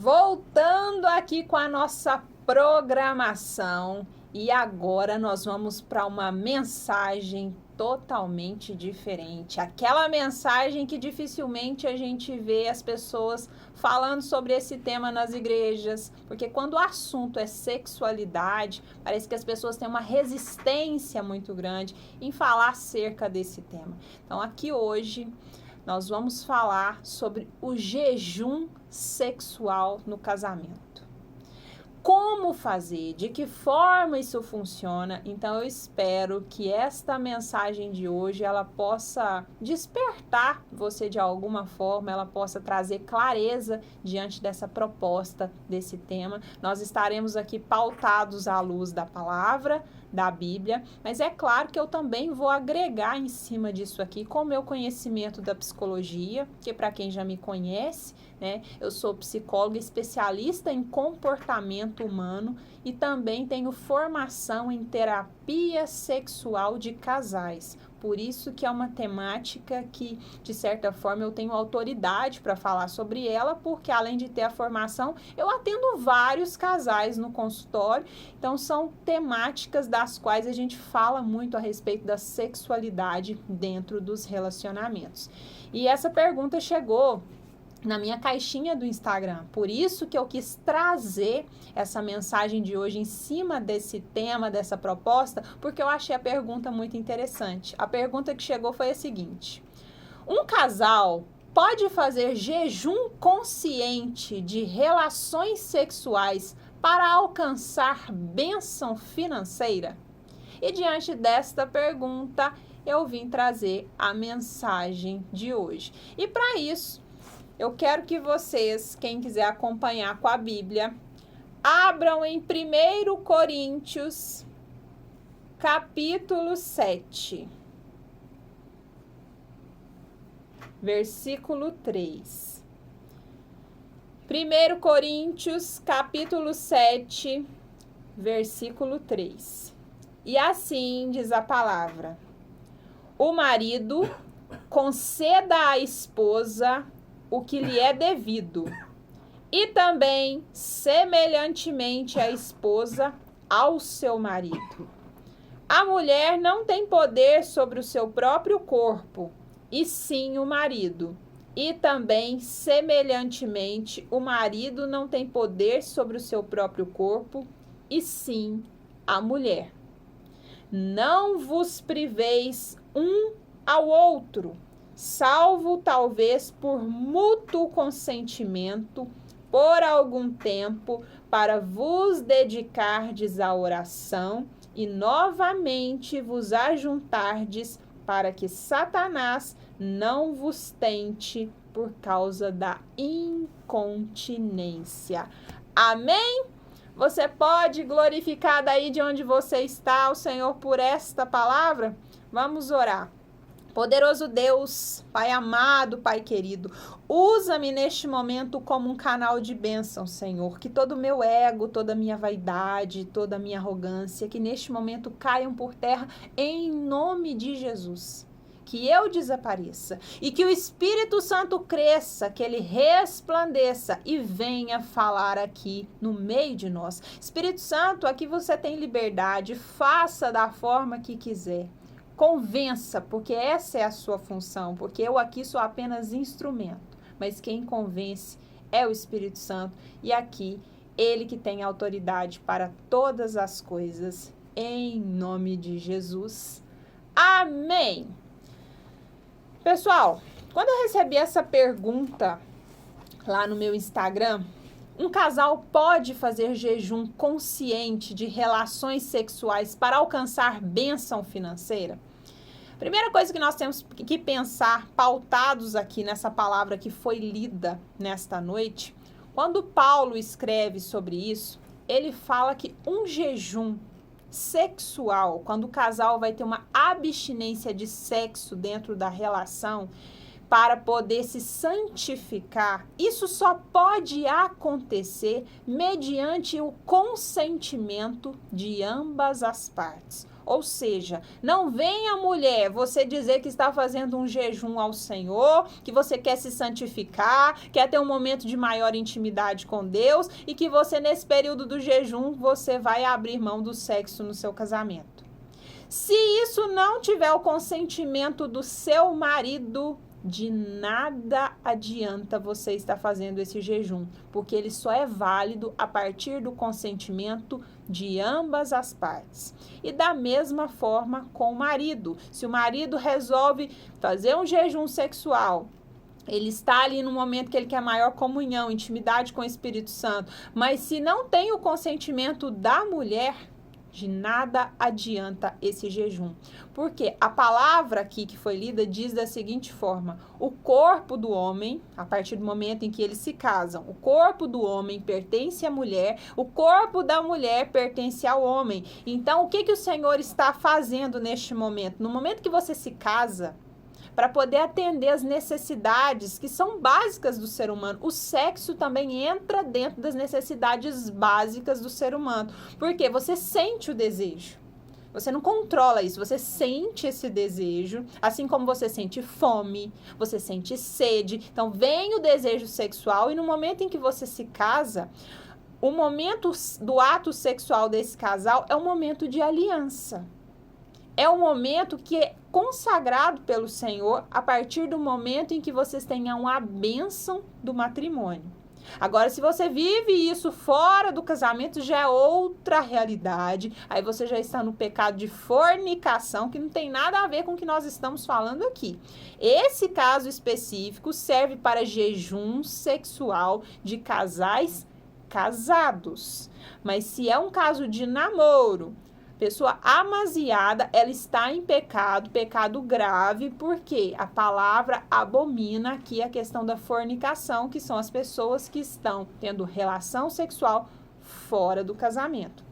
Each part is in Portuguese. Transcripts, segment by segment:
Voltando aqui com a nossa programação e agora nós vamos para uma mensagem totalmente diferente. Aquela mensagem que dificilmente a gente vê as pessoas falando sobre esse tema nas igrejas, porque quando o assunto é sexualidade, parece que as pessoas têm uma resistência muito grande em falar acerca desse tema. Então aqui hoje nós vamos falar sobre o jejum sexual no casamento. Como fazer? De que forma isso funciona? Então eu espero que esta mensagem de hoje ela possa despertar você de alguma forma, ela possa trazer clareza diante dessa proposta, desse tema. Nós estaremos aqui pautados à luz da palavra, da Bíblia, mas é claro que eu também vou agregar em cima disso aqui com o meu conhecimento da psicologia, que para quem já me conhece, né, eu sou psicóloga especialista em comportamento humano e também tenho formação em terapia sexual de casais. Por isso que é uma temática que, de certa forma, eu tenho autoridade para falar sobre ela, porque além de ter a formação, eu atendo vários casais no consultório. Então, são temáticas das quais a gente fala muito a respeito da sexualidade dentro dos relacionamentos. E essa pergunta chegou na minha caixinha do Instagram. Por isso que eu quis trazer essa mensagem de hoje em cima desse tema, dessa proposta, porque eu achei a pergunta muito interessante. A pergunta que chegou foi a seguinte: um casal pode fazer jejum consciente de relações sexuais para alcançar bênção financeira? E diante desta pergunta, eu vim trazer a mensagem de hoje. E para isso, eu quero que vocês, quem quiser acompanhar com a Bíblia, abram em 1 Coríntios, capítulo 7, versículo 3. 1 Coríntios, capítulo 7, versículo 3. E assim diz a palavra: o marido conceda à esposa o que lhe é devido, e também, semelhantemente, a esposa ao seu marido. A mulher não tem poder sobre o seu próprio corpo, e sim o marido. E também, semelhantemente, o marido não tem poder sobre o seu próprio corpo, e sim a mulher. Não vos priveis um ao outro, salvo talvez por mútuo consentimento, por algum tempo, para vos dedicardes à oração e novamente vos ajuntardes, para que Satanás não vos tente por causa da incontinência. Amém? Você pode glorificar daí de onde você está o Senhor por esta palavra? Vamos orar. Poderoso Deus, Pai amado, Pai querido, usa-me neste momento como um canal de bênção, Senhor, que todo o meu ego, toda a minha vaidade, toda a minha arrogância, que neste momento caiam por terra em nome de Jesus. Que eu desapareça e que o Espírito Santo cresça, que ele resplandeça e venha falar aqui no meio de nós. Espírito Santo, aqui você tem liberdade, faça da forma que quiser. Convença, porque essa é a sua função, porque eu aqui sou apenas instrumento, mas quem convence é o Espírito Santo e aqui ele que tem autoridade para todas as coisas, em nome de Jesus. Amém! Pessoal, quando eu recebi essa pergunta lá no meu Instagram, um casal pode fazer jejum consciente de relações sexuais para alcançar bênção financeira? Primeira coisa que nós temos que pensar, pautados aqui nessa palavra que foi lida nesta noite, quando Paulo escreve sobre isso, ele fala que um jejum sexual, quando o casal vai ter uma abstinência de sexo dentro da relação, para poder se santificar, isso só pode acontecer mediante o consentimento de ambas as partes. Ou seja, não venha, mulher, você dizer que está fazendo um jejum ao Senhor, que você quer se santificar, quer ter um momento de maior intimidade com Deus e que você, nesse período do jejum, você vai abrir mão do sexo no seu casamento. Se isso não tiver o consentimento do seu marido, de nada adianta você estar fazendo esse jejum, porque ele só é válido a partir do consentimento de ambas as partes. E da mesma forma com o marido. Se o marido resolve fazer um jejum sexual, ele está ali no momento que ele quer maior comunhão, intimidade com o Espírito Santo, mas se não tem o consentimento da mulher, de nada adianta esse jejum. Porque a palavra aqui que foi lida diz da seguinte forma: o corpo do homem, a partir do momento em que eles se casam, o corpo do homem pertence à mulher, o corpo da mulher pertence ao homem. Então, o que o Senhor está fazendo neste momento? No momento que você se casa, para poder atender as necessidades que são básicas do ser humano. O sexo também entra dentro das necessidades básicas do ser humano. Porque você sente o desejo. Você não controla isso, você sente esse desejo, assim como você sente fome, você sente sede. Então, vem o desejo sexual e no momento em que você se casa, o momento do ato sexual desse casal é um momento de aliança. É um momento que é consagrado pelo Senhor a partir do momento em que vocês tenham a bênção do matrimônio. Agora, se você vive isso fora do casamento, já é outra realidade. Aí você já está no pecado de fornicação, que não tem nada a ver com o que nós estamos falando aqui. Esse caso específico serve para jejum sexual de casais casados. Mas se é um caso de namoro, pessoa amaziada, ela está em pecado grave, porque a palavra abomina aqui a questão da fornicação, que são as pessoas que estão tendo relação sexual fora do casamento.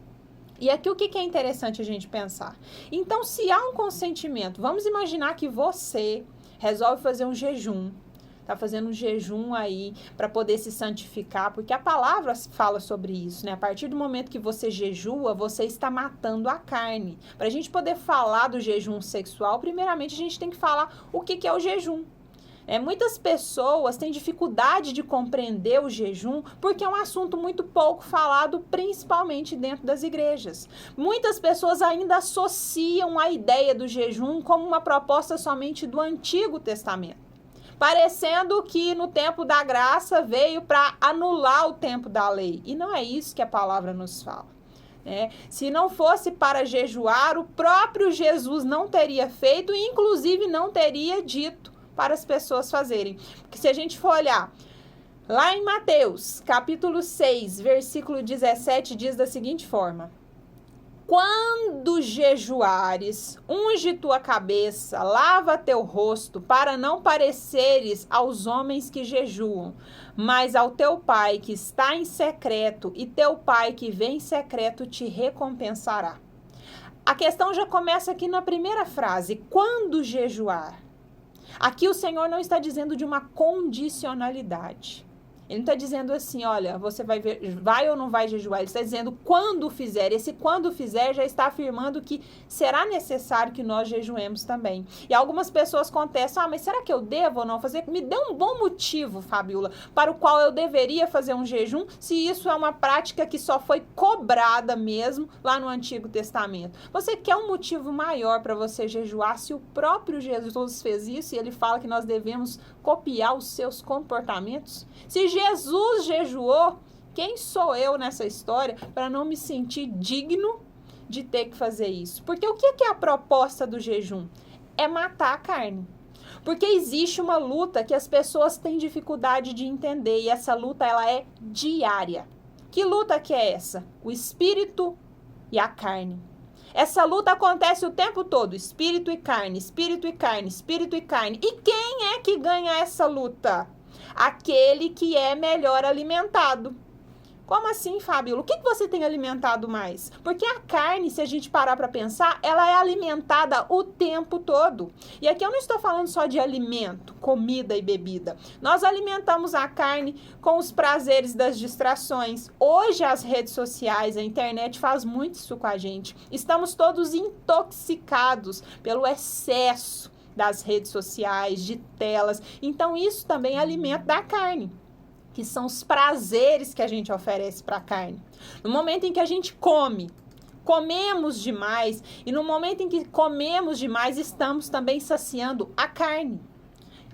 E aqui o que é interessante a gente pensar? Então, se há um consentimento, vamos imaginar que você resolve fazer um jejum, tá fazendo um jejum aí para poder se santificar, porque a palavra fala sobre isso, né? A partir do momento que você jejua, você está matando a carne. Para a gente poder falar do jejum sexual, primeiramente a gente tem que falar o que é o jejum. Muitas pessoas têm dificuldade de compreender o jejum porque é um assunto muito pouco falado, principalmente dentro das igrejas. Muitas pessoas ainda associam a ideia do jejum como uma proposta somente do Antigo Testamento, parecendo que no tempo da graça veio para anular o tempo da lei. E não é isso que a palavra nos fala. Se não fosse para jejuar, o próprio Jesus não teria feito e inclusive não teria dito para as pessoas fazerem. Porque se a gente for olhar lá em Mateus, capítulo 6, versículo 17, diz da seguinte forma: quando jejuares, unge tua cabeça, lava teu rosto, para não pareceres aos homens que jejuam, mas ao teu pai que está em secreto, e teu pai que vem em secreto te recompensará. A questão já começa aqui na primeira frase, quando jejuar. Aqui o Senhor não está dizendo de uma condicionalidade. Ele não está dizendo assim, olha, você vai ou não vai jejuar. Ele está dizendo quando fizer. Esse quando fizer já está afirmando que será necessário que nós jejuemos também. E algumas pessoas contestam, mas será que eu devo ou não fazer? Me dê um bom motivo, Fabiola, para o qual eu deveria fazer um jejum, se isso é uma prática que só foi cobrada mesmo lá no Antigo Testamento. Você quer um motivo maior para você jejuar se o próprio Jesus fez isso e ele fala que nós devemos copiar os seus comportamentos? Se Jesus jejuou, quem sou eu nessa história para não me sentir digno de ter que fazer isso? Porque o que é a proposta do jejum? É matar a carne. Porque existe uma luta que as pessoas têm dificuldade de entender e essa luta ela é diária. Que luta que é essa? O espírito e a carne. Essa luta acontece o tempo todo, espírito e carne, espírito e carne, espírito e carne. E quem é que ganha essa luta? Aquele que é melhor alimentado. Como assim, Fabíola? O que você tem alimentado mais? Porque a carne, se a gente parar para pensar, ela é alimentada o tempo todo. E aqui eu não estou falando só de alimento, comida e bebida. Nós alimentamos a carne com os prazeres das distrações. Hoje as redes sociais, a internet faz muito isso com a gente. Estamos todos intoxicados pelo excesso das redes sociais, de telas. Então isso também é alimento da carne, que são os prazeres que a gente oferece para a carne. No momento em que a gente comemos demais, e no momento em que comemos demais, estamos também saciando a carne.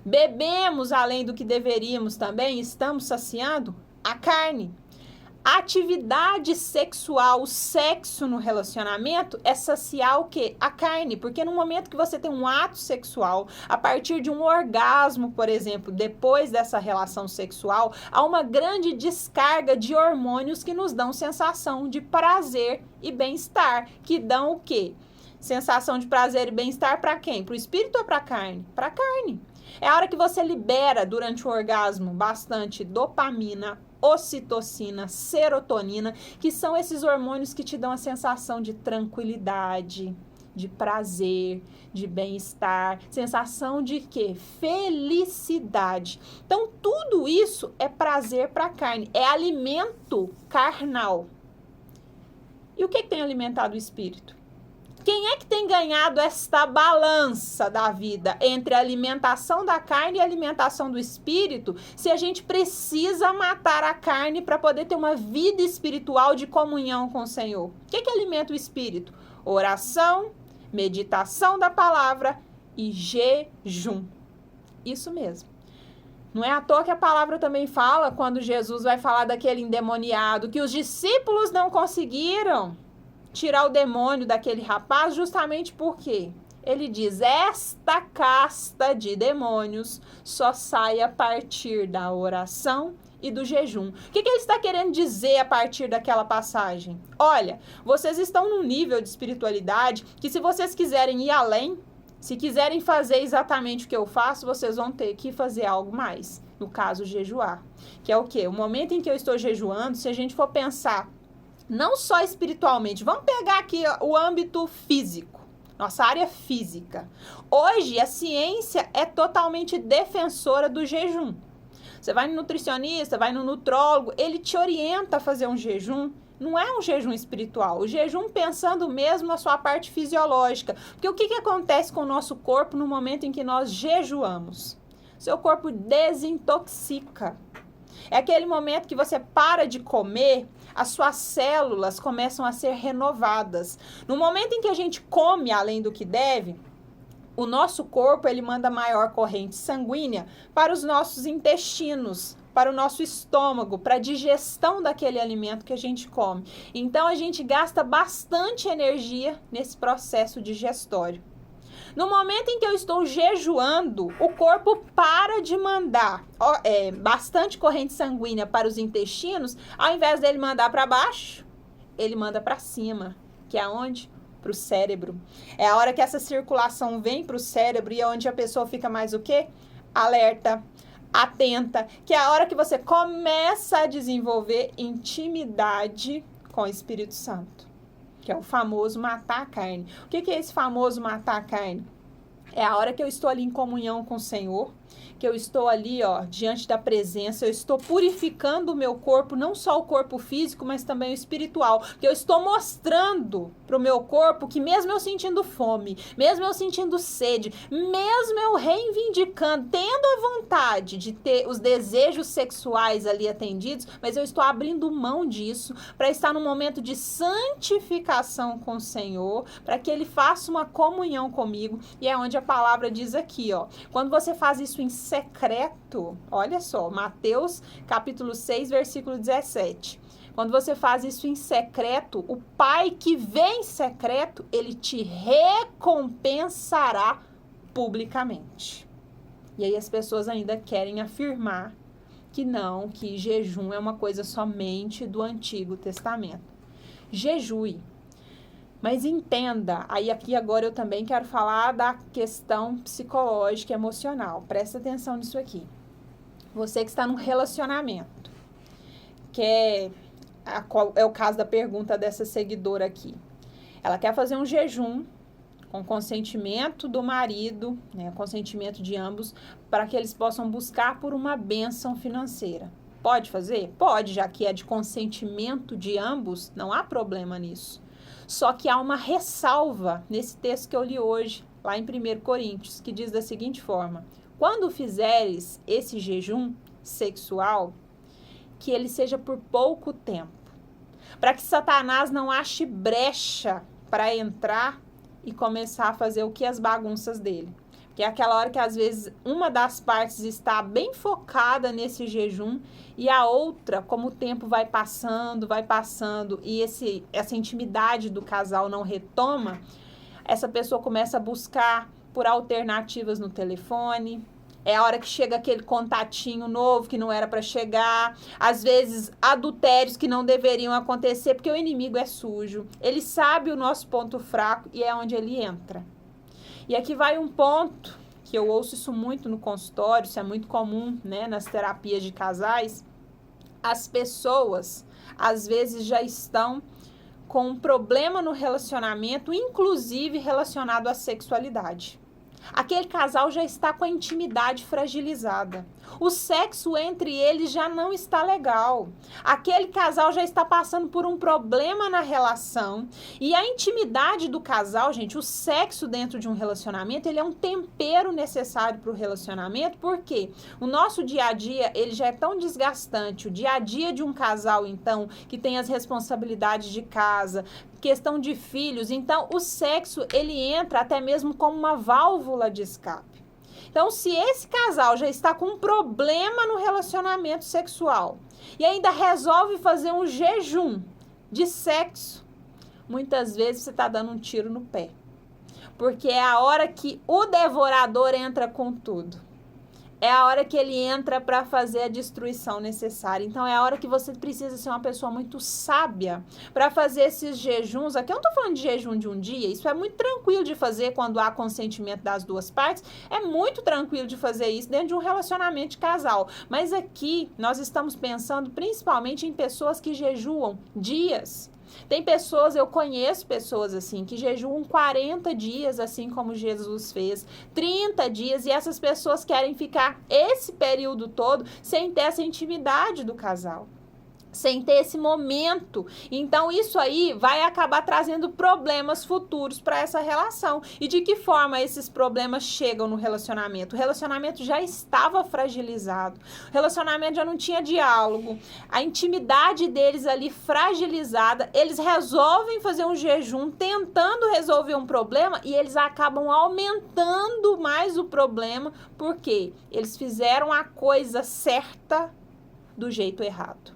Bebemos além do que deveríamos também, estamos saciando a carne. A atividade sexual, o sexo no relacionamento é saciar o quê? A carne. Porque no momento que você tem um ato sexual, a partir de um orgasmo, por exemplo, depois dessa relação sexual, há uma grande descarga de hormônios que nos dão sensação de prazer e bem-estar. Que dão o quê? Sensação de prazer e bem-estar para quem? Para o espírito ou para a carne? Para a carne. É a hora que você libera durante o orgasmo bastante dopamina, ocitocina, serotonina, que são esses hormônios que te dão a sensação de tranquilidade, de prazer, de bem-estar, sensação de quê? Felicidade. Então, tudo isso é prazer para a carne, é alimento carnal. E o que tem alimentado o espírito? Quem é que tem ganhado esta balança da vida entre a alimentação da carne e a alimentação do espírito, se a gente precisa matar a carne para poder ter uma vida espiritual de comunhão com o Senhor? O que alimenta o espírito? Oração, meditação da palavra e jejum. Isso mesmo. Não é à toa que a palavra também fala, quando Jesus vai falar daquele endemoniado, que os discípulos não conseguiram tirar o demônio daquele rapaz, justamente porque ele diz: esta casta de demônios só sai a partir da oração e do jejum. O que ele está querendo dizer a partir daquela passagem? Olha, vocês estão num nível de espiritualidade que, se vocês quiserem ir além, se quiserem fazer exatamente o que eu faço, vocês vão ter que fazer algo mais. No caso, jejuar. Que é o quê? O momento em que eu estou jejuando, se a gente for pensar não só espiritualmente, vamos pegar aqui o âmbito físico, nossa área física. Hoje, a ciência é totalmente defensora do jejum. Você vai no nutricionista, vai no nutrólogo, ele te orienta a fazer um jejum. Não é um jejum espiritual, o jejum pensando mesmo a sua parte fisiológica. Porque o que acontece com o nosso corpo no momento em que nós jejuamos? Seu corpo desintoxica. É aquele momento que você para de comer, as suas células começam a ser renovadas. No momento em que a gente come além do que deve, o nosso corpo ele manda maior corrente sanguínea para os nossos intestinos, para o nosso estômago, para a digestão daquele alimento que a gente come. Então, a gente gasta bastante energia nesse processo digestório. No momento em que eu estou jejuando, o corpo para de mandar bastante corrente sanguínea para os intestinos, ao invés dele mandar para baixo, ele manda para cima, que é onde? Para o cérebro. É a hora que essa circulação vem para o cérebro e é onde a pessoa fica mais o quê? Alerta, atenta, que é a hora que você começa a desenvolver intimidade com o Espírito Santo, que é o famoso matar a carne. O que é esse famoso matar a carne? É a hora que eu estou ali em comunhão com o Senhor, que eu estou ali, diante da presença, eu estou purificando o meu corpo, não só o corpo físico, mas também o espiritual, porque eu estou mostrando para o meu corpo que mesmo eu sentindo fome, mesmo eu sentindo sede, mesmo eu reivindicando, tendo a vontade de ter os desejos sexuais ali atendidos, mas eu estou abrindo mão disso para estar num momento de santificação com o Senhor, para que Ele faça uma comunhão comigo, e é onde a palavra diz aqui, quando você faz isso em secreto, olha só, Mateus capítulo 6, versículo 17. Quando você faz isso em secreto, o Pai que vê em secreto, ele te recompensará publicamente. E aí as pessoas ainda querem afirmar que não, que jejum é uma coisa somente do Antigo Testamento. Jejue. Mas entenda, aí aqui agora eu também quero falar da questão psicológica e emocional. Presta atenção nisso aqui. Você que está num relacionamento, quer é o caso da pergunta dessa seguidora aqui. Ela quer fazer um jejum com consentimento do marido, né, consentimento de ambos, para que eles possam buscar por uma bênção financeira. Pode fazer? Pode, já que é de consentimento de ambos, não há problema nisso. Só que há uma ressalva nesse texto que eu li hoje, lá em 1 Coríntios, que diz da seguinte forma: quando fizeres esse jejum sexual, que ele seja por pouco tempo, para que Satanás não ache brecha para entrar e começar a fazer o que? As bagunças dele. Que é aquela hora que às vezes uma das partes está bem focada nesse jejum e a outra, como o tempo vai passando e essa intimidade do casal não retoma, essa pessoa começa a buscar por alternativas no telefone. É a hora que chega aquele contatinho novo que não era para chegar. Às vezes, adultérios que não deveriam acontecer, porque o inimigo é sujo. Ele sabe o nosso ponto fraco e é onde ele entra. E aqui vai um ponto que eu ouço isso muito no consultório, isso é muito comum, né, nas terapias de casais. As pessoas, às vezes, já estão com um problema no relacionamento, inclusive relacionado à sexualidade. Aquele casal já está com a intimidade fragilizada. O sexo entre eles já não está legal. Aquele casal já está passando por um problema na relação. E a intimidade do casal, gente, o sexo dentro de um relacionamento, ele é um tempero necessário para o relacionamento, porque o nosso dia a dia, ele já é tão desgastante. O dia a dia de um casal, então, que tem as responsabilidades de casa, questão de filhos, então o sexo, ele entra até mesmo como uma válvula de escape. Então, se esse casal já está com um problema no relacionamento sexual e ainda resolve fazer um jejum de sexo, muitas vezes você está dando um tiro no pé. Porque é a hora que o devorador entra com tudo. É a hora que ele entra para fazer a destruição necessária. Então, é a hora que você precisa ser uma pessoa muito sábia para fazer esses jejuns. Aqui eu não estou falando de jejum de um dia. Isso é muito tranquilo de fazer quando há consentimento das duas partes. É muito tranquilo de fazer isso dentro de um relacionamento de casal. Mas aqui, nós estamos pensando principalmente em pessoas que jejuam dias. Tem pessoas, eu conheço pessoas assim, que jejuam 40 dias, assim como Jesus fez, 30 dias, e essas pessoas querem ficar esse período todo sem ter essa intimidade do casal, sem ter esse momento. Então, isso aí vai acabar trazendo problemas futuros para essa relação. E de que forma esses problemas chegam no relacionamento? O relacionamento já estava fragilizado, o relacionamento já não tinha diálogo, a intimidade deles ali fragilizada, eles resolvem fazer um jejum tentando resolver um problema e eles acabam aumentando mais o problema, porque eles fizeram a coisa certa do jeito errado.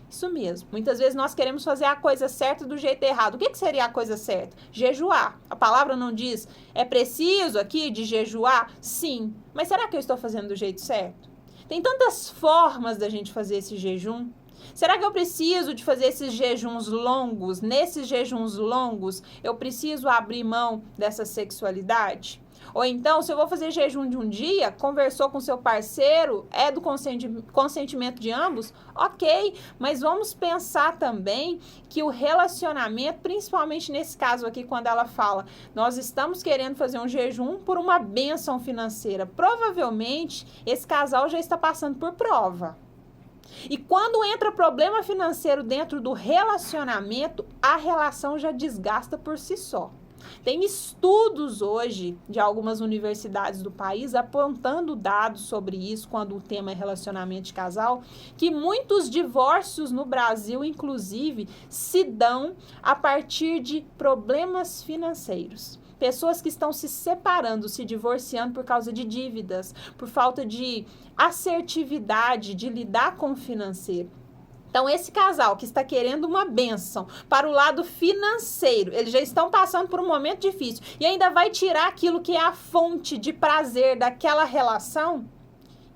Isso mesmo. Muitas vezes nós queremos fazer a coisa certa do jeito errado. O que seria a coisa certa? Jejuar. A palavra não diz, é preciso aqui de jejuar? Sim. Mas será que eu estou fazendo do jeito certo? Tem tantas formas da gente fazer esse jejum. Será que eu preciso de fazer esses jejuns longos? Nesses jejuns longos, eu preciso abrir mão dessa sexualidade? Ou então, se eu vou fazer jejum de um dia, conversou com seu parceiro, é do consentimento de ambos? Ok, mas vamos pensar também que o relacionamento, principalmente nesse caso aqui, quando ela fala, nós estamos querendo fazer um jejum por uma bênção financeira. Provavelmente, esse casal já está passando por prova. E quando entra problema financeiro dentro do relacionamento, a relação já desgasta por si só. Tem estudos hoje de algumas universidades do país apontando dados sobre isso, quando o tema é relacionamento de casal, que muitos divórcios no Brasil, inclusive, se dão a partir de problemas financeiros. Pessoas que estão se separando, se divorciando por causa de dívidas, por falta de assertividade, de lidar com o financeiro. Então, esse casal que está querendo uma bênção para o lado financeiro, eles já estão passando por um momento difícil e ainda vai tirar aquilo que é a fonte de prazer daquela relação,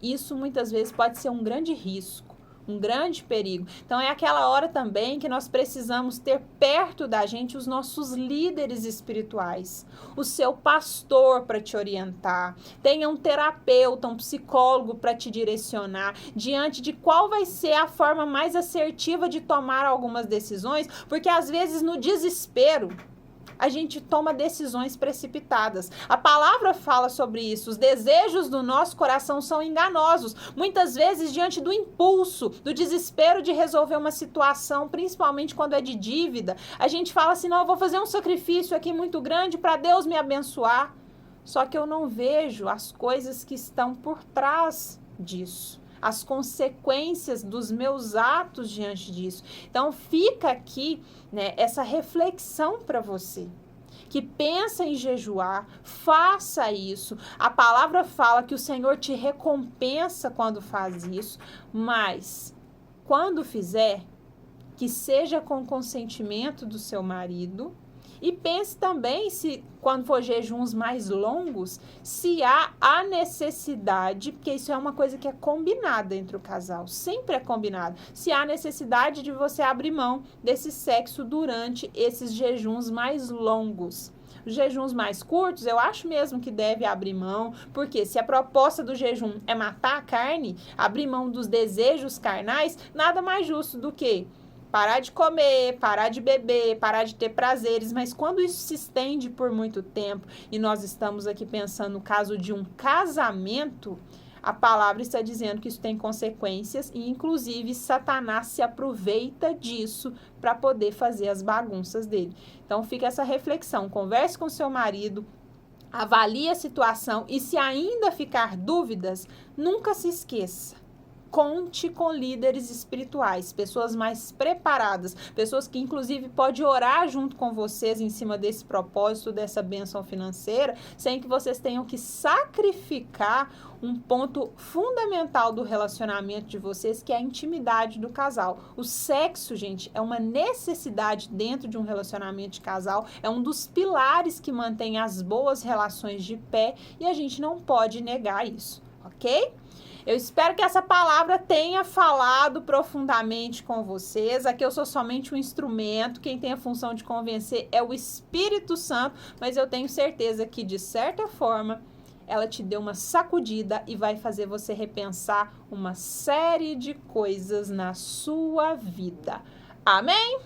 isso muitas vezes pode ser um grande risco, um grande perigo. Então, é aquela hora também que nós precisamos ter perto da gente os nossos líderes espirituais, o seu pastor para te orientar, tenha um terapeuta, um psicólogo para te direcionar diante de qual vai ser a forma mais assertiva de tomar algumas decisões, porque às vezes no desespero a gente toma decisões precipitadas. A palavra fala sobre isso. Os desejos do nosso coração são enganosos. Muitas vezes, diante do impulso, do desespero de resolver uma situação, principalmente quando é de dívida, a gente fala assim, não, eu vou fazer um sacrifício aqui muito grande para Deus me abençoar. Só que eu não vejo as coisas que estão por trás disso, as consequências dos meus atos diante disso. Então, fica aqui, né, essa reflexão para você, que pensa em jejuar, faça isso. A palavra fala que o Senhor te recompensa quando faz isso, mas quando fizer, que seja com consentimento do seu marido. E pense também, se quando for jejuns mais longos, se há a necessidade, porque isso é uma coisa que é combinada entre o casal, sempre é combinado, se há necessidade de você abrir mão desse sexo durante esses jejuns mais longos. Os jejuns mais curtos, eu acho mesmo que deve abrir mão, porque se a proposta do jejum é matar a carne, abrir mão dos desejos carnais, nada mais justo do que parar de comer, parar de beber, parar de ter prazeres, mas quando isso se estende por muito tempo, e nós estamos aqui pensando no caso de um casamento, a palavra está dizendo que isso tem consequências e, inclusive, Satanás se aproveita disso para poder fazer as bagunças dele. Então, fica essa reflexão, converse com seu marido, avalie a situação e, se ainda ficar dúvidas, nunca se esqueça. Conte com líderes espirituais, pessoas mais preparadas, pessoas que inclusive podem orar junto com vocês em cima desse propósito, dessa bênção financeira, sem que vocês tenham que sacrificar um ponto fundamental do relacionamento de vocês, que é a intimidade do casal. O sexo, gente, é uma necessidade dentro de um relacionamento de casal, é um dos pilares que mantém as boas relações de pé e a gente não pode negar isso, ok? Eu espero que essa palavra tenha falado profundamente com vocês. Aqui eu sou somente um instrumento. Quem tem a função de convencer é o Espírito Santo. Mas eu tenho certeza que, de certa forma, ela te deu uma sacudida e vai fazer você repensar uma série de coisas na sua vida. Amém?